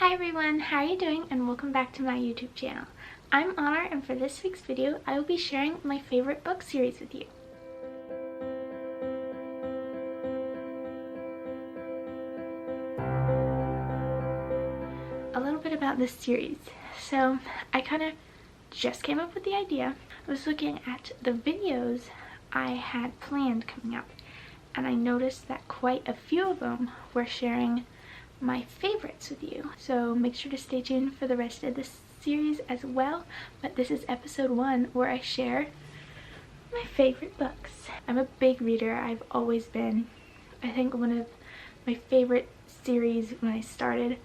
Hi everyone, how are you doing and welcome back to my YouTube channel. I'm Honor and for this week's video I will be sharing my favorite book series with you. A little bit about this series. So I kind of just came up with the idea. I was looking at the videos I had planned coming up and I noticed that quite a few of them were sharing my favorites with you, so make sure to stay tuned for the rest of this series as well. But this is episode 1 where I share my favorite books. I'm a big reader. I've always been. I think one of my favorite series when I started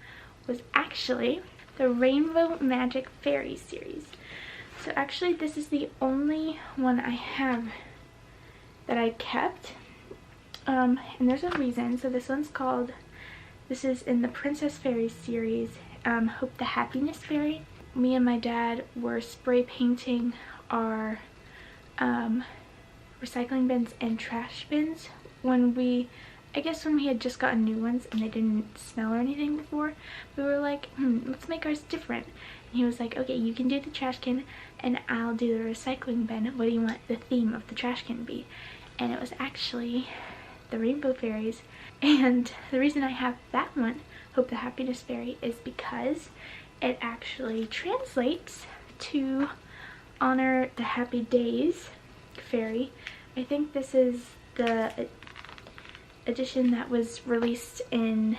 was actually the Rainbow Fairies series. So actually this is the only one I have that I kept, and there's a reason. So this is in the Princess Fairies series, Hope the Happiness Fairy. Me and my dad were spray painting our recycling bins and trash bins when we had just gotten new ones and they didn't smell or anything before. We were like, let's make ours different. And he was like, okay, you can do the trash can and I'll do the recycling bin. What do you want the theme of the trash can to be? And it was actually the Rainbow Fairies. And the reason I have that one, Hope the Happiness Fairy, is because it actually translates to honor the Happy Days Fairy. I think this is the edition that was released in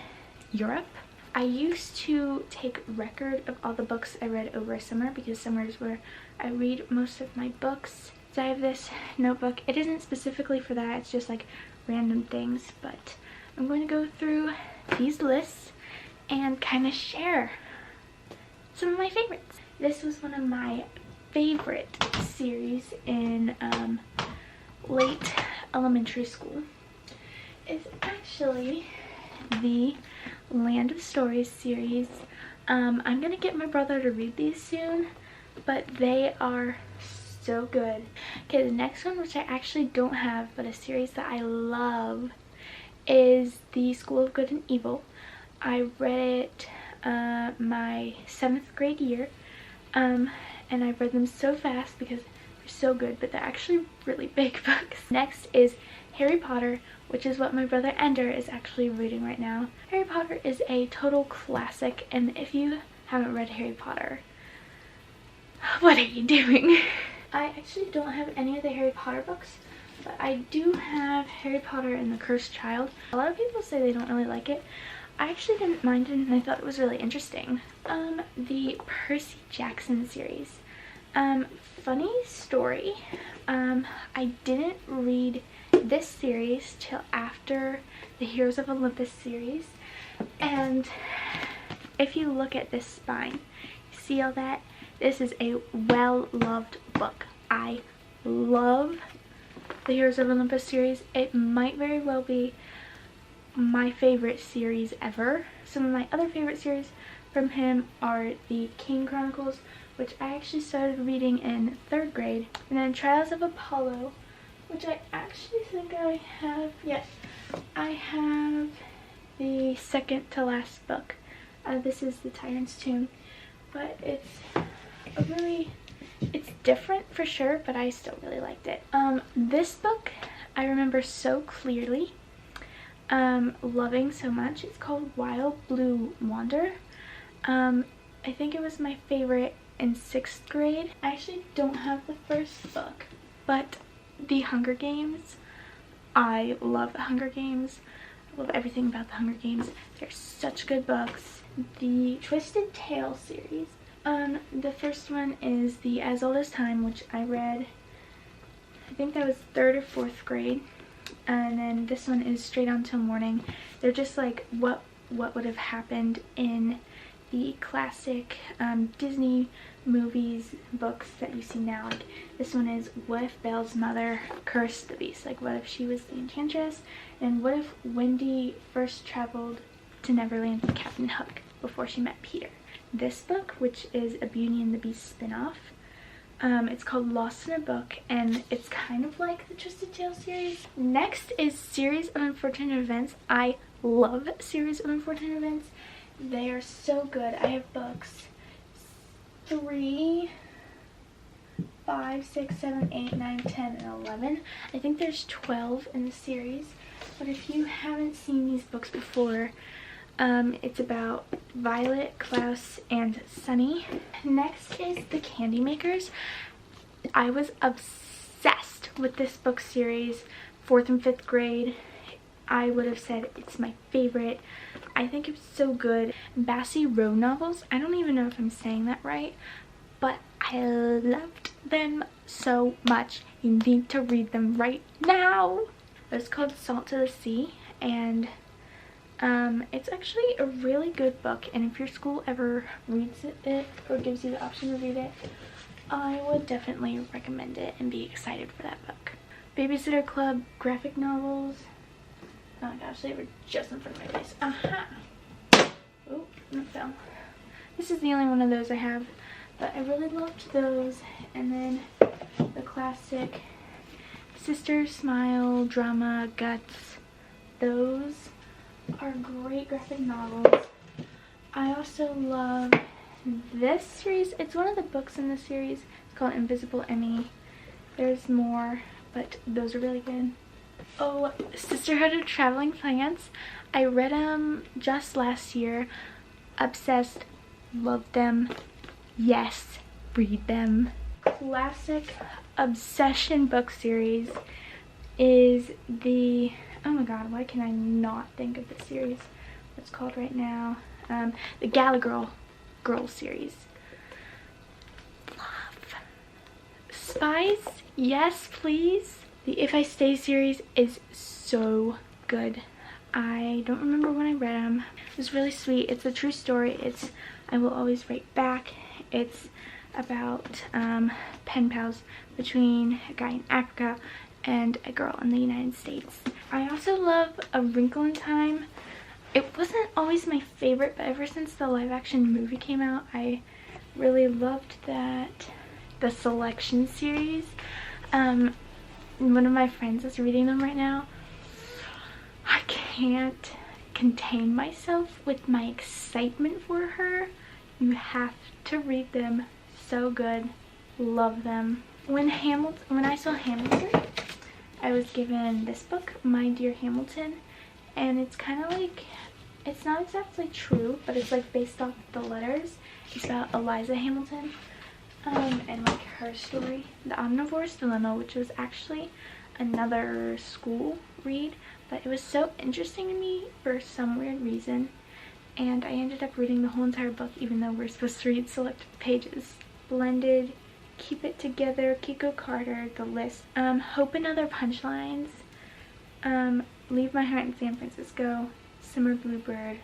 Europe. I used to take record of all the books I read over summer because summer is where I read most of my books. So I have this notebook. It isn't specifically for that, it's just like random things, but I'm going to go through these lists and kind of share some of my favorites. This was one of my favorite series in late elementary school. It's actually the Land of Stories series. I'm gonna get my brother to read these soon, but they are so good. Okay, the next one, which I actually don't have, but a series that I love, is the School of Good and Evil. I read it my 7th grade year, and I read them so fast because they're so good, but they're actually really big books. Next is Harry Potter, which is what my brother Ender is actually reading right now. Harry Potter is a total classic, and if you haven't read Harry Potter, what are you doing? I actually don't have any of the Harry Potter books, but I do have Harry Potter and the Cursed Child. A lot of people say they don't really like it. I actually didn't mind it and I thought it was really interesting. The Percy Jackson series. Funny story, I didn't read this series till after the Heroes of Olympus series, and if you look at this spine, you see all that? This is a well-loved book. I love the Heroes of Olympus series. It might very well be my favorite series ever. Some of my other favorite series from him are the King Chronicles, which I actually started reading in 3rd grade, and then Trials of Apollo, which I actually think I have. Yes, I have the second to last book. This is The Tyrant's Tomb, but it's different for sure, but I still really liked it. This book I remember so clearly loving so much. It's called Wild Blue Wander. I think it was my favorite in 6th grade. I actually don't have the first book, but The Hunger Games. I love The Hunger Games. I love everything about The Hunger Games. They're such good books. The Twisted Tale series. The first one is the As Old as Time, which I read, I think that was 3rd or 4th grade. And then this one is Straight On Till Morning. They're just like what would have happened in the classic Disney movies, books that you see now. Like this one is what if Belle's mother cursed the beast? Like what if she was the enchantress? And what if Wendy first traveled to Neverland with Captain Hook before she met Peter? This book, which is a Beauty and the Beast spin-off, it's called Lost in a Book, and it's kind of like the Twisted Tale series. Next is Series of Unfortunate Events. I love Series of Unfortunate Events. They are so good. I have books 3, 5, 6, 7, 8, 9, 10, and 11. I think there's 12 in the series. But if you haven't seen these books before, it's about Violet, Klaus, and Sunny. Next is The Candy Makers. I was obsessed with this book series, 4th and 5th grade. I would have said it's my favorite. I think it's so good. Bassy Row novels. I don't even know if I'm saying that right, but I loved them so much. You need to read them right now. It's called Salt to the Sea, and it's actually a really good book, and if your school ever reads it or gives you the option to read it, I would definitely recommend it and be excited for that book. Babysitter Club graphic novels. Oh my gosh, they were just in front of my face. Oh, it fell. This is the only one of those I have, but I really loved those. And then the classic Sister Smile Drama Guts. Those are great graphic novels. I also love this series. It's one of the books in the series. It's called Invisible Emmy. There's more, but those are really good. Oh, Sisterhood of Traveling Plants. I read them just last year. Obsessed. Loved them. Yes, read them. Classic obsession book series is the, oh my god, why can I not think of the series? What's called right now? The Gala Girl series. Love. Spies, yes please. The If I Stay series is so good. I don't remember when I read them. It was really sweet. It's a true story. It's I Will Always Write Back. It's about pen pals between a guy in Africa and a girl in the United States. I also love A Wrinkle in Time. It wasn't always my favorite, but ever since the live action movie came out, I really loved that. The Selection series. One of my friends is reading them right now. I can't contain myself with my excitement for her. You have to read them. So good. Love them. When I saw Hamilton, I was given this book, My Dear Hamilton, and it's kind of like, it's not exactly true, but it's like based off the letters. It's about Eliza Hamilton and like her story. The Omnivore's Dilemma, which was actually another school read, but it was so interesting to me for some weird reason, and I ended up reading the whole entire book even though we're supposed to read selected pages. Blended, Keep It Together, Kiko Carter, The List, Hope and Other Punchlines, Leave My Heart in San Francisco, Summer Bluebird,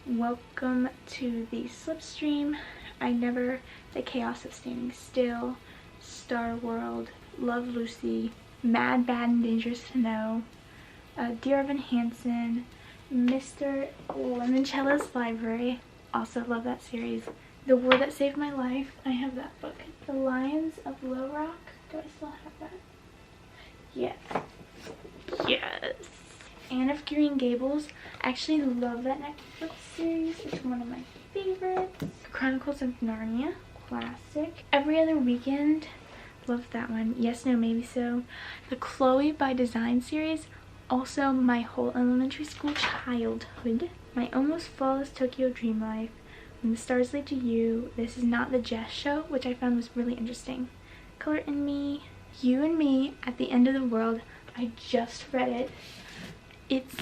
Welcome to the Slipstream, I Never, The Chaos of Standing Still, Star World, Love Lucy, Mad, Bad, and Dangerous to Know, Dear Evan Hansen, Mr. Lemoncella's Library, also love that series. The War That Saved My Life, I have that book. The Lions of Low Rock, do I still have that? Yes. Yes. Anne of Green Gables, I actually love that Netflix series. It's one of my favorites. Chronicles of Narnia, classic. Every Other Weekend, love that one. Yes, No, Maybe So. The Chloe by Design series, also my whole elementary school childhood. My Almost Flawless Tokyo Dream Life. When the Stars Lead to You, This Is Not the Jess Show, which I found was really interesting. Color in Me, You and Me, At the End of the World. I just read it. It's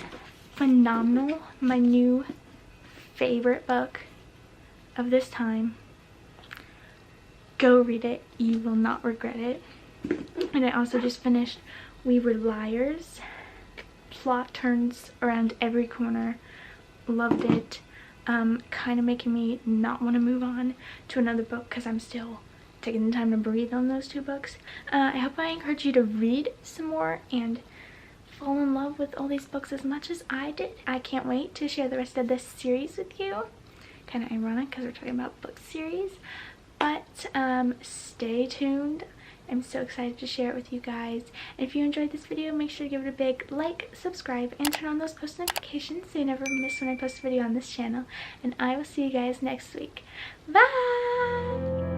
phenomenal. My new favorite book of this time. Go read it. You will not regret it. And I also just finished We Were Liars. Plot turns around every corner. Loved it. Kind of making me not want to move on to another book because I'm still taking the time to breathe on those two books. I hope I encourage you to read some more and fall in love with all these books as much as I did. I can't wait to share the rest of this series with you. Kind of ironic because we're talking about book series, but stay tuned I'm so excited to share it with you guys. And if you enjoyed this video, make sure to give it a big like, subscribe, and turn on those post notifications so you never miss when I post a video on this channel. And I will see you guys next week. Bye!